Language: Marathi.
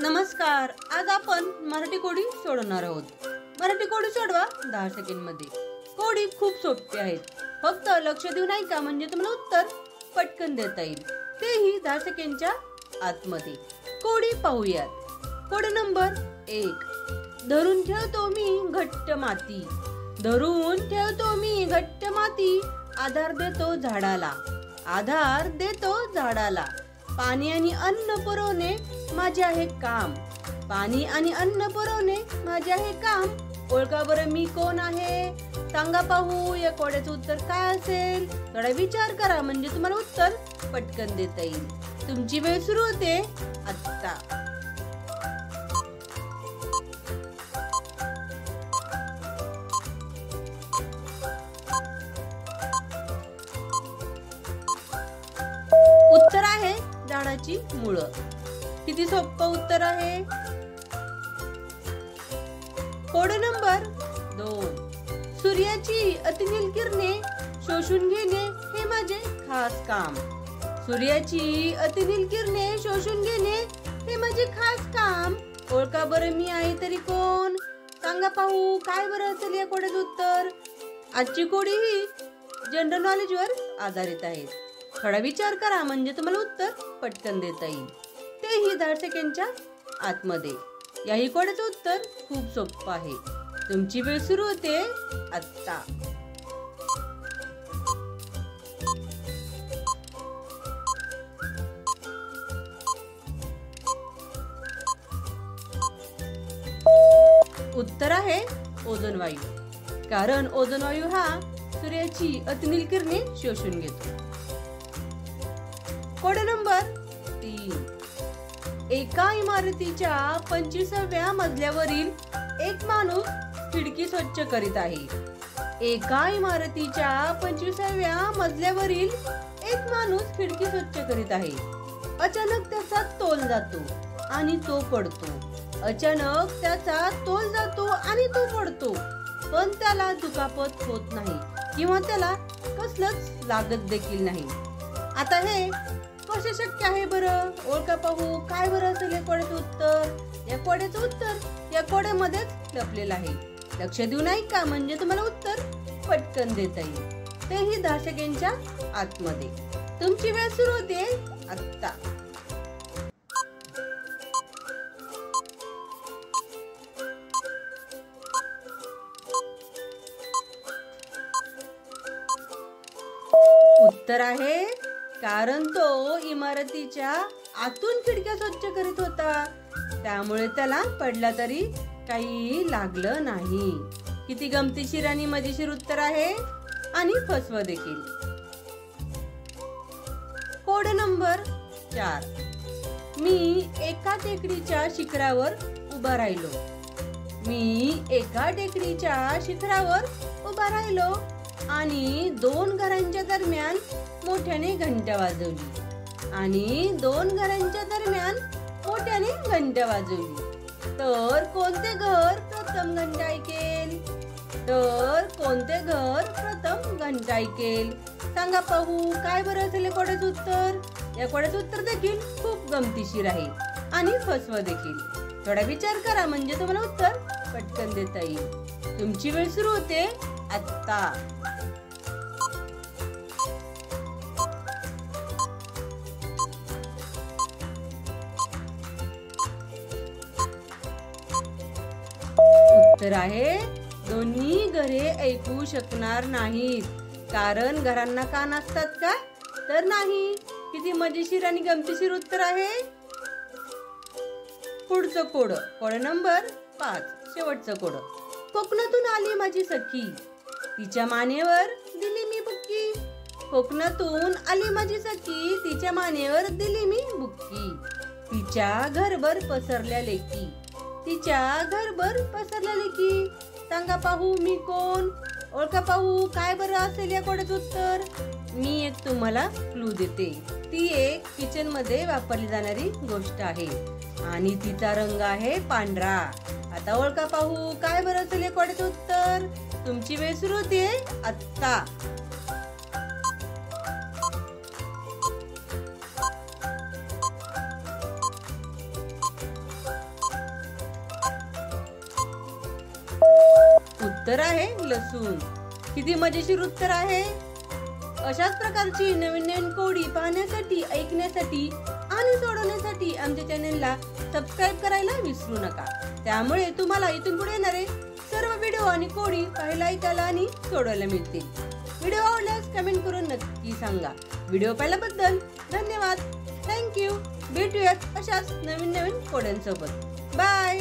नमस्कार. आज आपण मराठी कोडी सोडवणार आहोत. मराठी कोडी सोडवा 10 सेकंड मध्ये. कोडी खूप सोपी आहेत. फक्त लक्ष देऊन ऐका म्हणजे तुम्हाला उत्तर पटकन देता येईल. तेही 10 सेकंडच्या आतमध्ये. कोडी पाहूयात. कोडी नंबर 1. धरून ठेवतो मी घट्ट माती. धरून ठेवतो मी घट्ट माती. आधार देतो झाडाला. आधार देतो झाडाला. पाणी आणि अन्न पुरवणे माझे आहे काम. पाणी आणि अन्न पुरवणे माझे आहे काम. ओळखा बरं मी कोण आहे? सांगा पाहू या कोड्याचं उत्तर काय असेल. थोडा विचार करा म्हणजे तुम्हाला उत्तर पटकन देता येईल. तुमची वेळ सुरू होते आता. उत्तर आहे झाडाची मुळं. किती सोपं उत्तर आहे. Code number 2. सूर्याची अतिनील किरणे शोषून घेणे हे माझे खास काम. सूर्याची अतिनील किरणे शोषून घेणे हे माझे खास काम. ओळखा बरं मी आहे तरी कोण? सांगा पाहू काय बरं असेल या कोड्याचं उत्तर. आजची कोडी ही जनरल नॉलेज वर आधारित आहे. थोडा विचार करा म्हणजे तुम्हाला उत्तर पटकन देता येईल. तेही 10 सेकंडच्या आतमध्ये. याही कोड्याचं उत्तर खूप सोपं आहे. तुमची वेळ सुरू होते आता. उत्तर आहे ओझोन वायू. कारण ओझोन वायू हा सूर्याची अतिनील किरणे शोषून घेतो. Code number 3. एका इमारतीच्या 25व्या मजल्यावरील एक माणूस खिडकी स्वच्छ करीत आहे. एका इमारतीच्या 25व्या मजल्यावरील एक माणूस खिडकी स्वच्छ करीत आहे. अचानक त्याचा तोल जातो आणि तो पडतो. अचानक त्याचा तोल जातो आणि तो पडतो. पण त्याला दुखापत होत नाही किंवा त्याला कसलंच लागत देखील नाही. आता हे कसे शक्य आहे बरं? ओळखा पाहू काय बरं असेल या कोड्याचं उत्तर. या कोड्याचं उत्तर या कोड्यामध्येच लपलेलं आहे. लक्ष देऊन ऐका म्हणजे तुम्हाला उत्तर पटकन देता येईल. तेही 10 सेकंडच्या आतमध्ये. तुमची वेळ सुरू होते आता. उत्तर आहे कारण तो इमारतीच्या आतून खिडक्या स्वच्छ करीत होता. त्यामुळे त्याला पडला तरी काही लागलं नाही. किती गमतीशीर आणि मजेशीर उत्तर आहे आणि फसव देखील. Code number 4. मी एका टेकडीच्या शिखरावर उभा राहिलो. मी एका टेकडीच्या शिखरावर उभा राहिलो आणि 2 घरांच्या दरम्यान मोठ्याने घंटा वाजवली. आणि 2 घरांच्या दरम्यान मोठ्याने घंटा वाजवली. तर कोणते घर प्रथम घंटा ऐकेल? तर कोणते घर प्रथम घंटा ऐकेल? सांगा पाहू काय बरं असेल या कोड्याचं उत्तर. या कोड्याचं उत्तर देखील खूप गमतीशीर आहे आणि फसव देखील. थोडा विचार करा म्हणजे तुम्हाला उत्तर पटकन देता येईल. तुमची वेळ सुरू होते आता. उत्तर आहे दोन्ही घरे ऐकू शकणार नाहीत. कारण घरांना कान असतात का? तर नाही. किती मजेशीर आणि गमतीशीर उत्तर आहे. पुढचं कोड. Code number 5. शेवटचं कोड. कोकणातून आली माझी सखी. तिच्या मानेवर दिली मी बुक्की. कोकणातून आली माझी सखी. तिच्या मानेवर दिली मी बुक्की. तिच्या घरभर पसरल्या लेकी. तिच्या घरभर पसरल्या लेकी. सांगा पाहू मी कोण? ओळखा पाहू काय बरं असेल या कोड्याचं उत्तर. मी एक तुम्हाला क्लू देते. ती एक किचन मध्ये वापरली जाणारी गोष्ट आहे आणि तिचा रंग आहे पांढरा. आता ओळखा पाहू काय बरं असेल या कोड्याचं उत्तर. तुमची वेळ सुरू होते आता. उत्तर आहे लसूण. किती मजेशीर उत्तर आहे. अशाच प्रकारची नवीन नवीन कोडी पाहण्यासाठी, ऐकण्यासाठी आणि सोडवण्यासाठी आमच्या चॅनलला सबस्क्राईब करायला विसरू नका. त्यामुळे तुम्हाला इथून पुढे येणारे सर्व व्हिडिओ आणि कोडी पाहायला, ऐकायला आणि सोडवायला मिळतील. व्हिडिओ आवडल्यास कमेंट करून नक्की सांगा. व्हिडिओ पाहिल्याबद्दल धन्यवाद. थँक्यू. भेटूयात अशाच नवीन नवीन कोड्यांसोबत. बाय.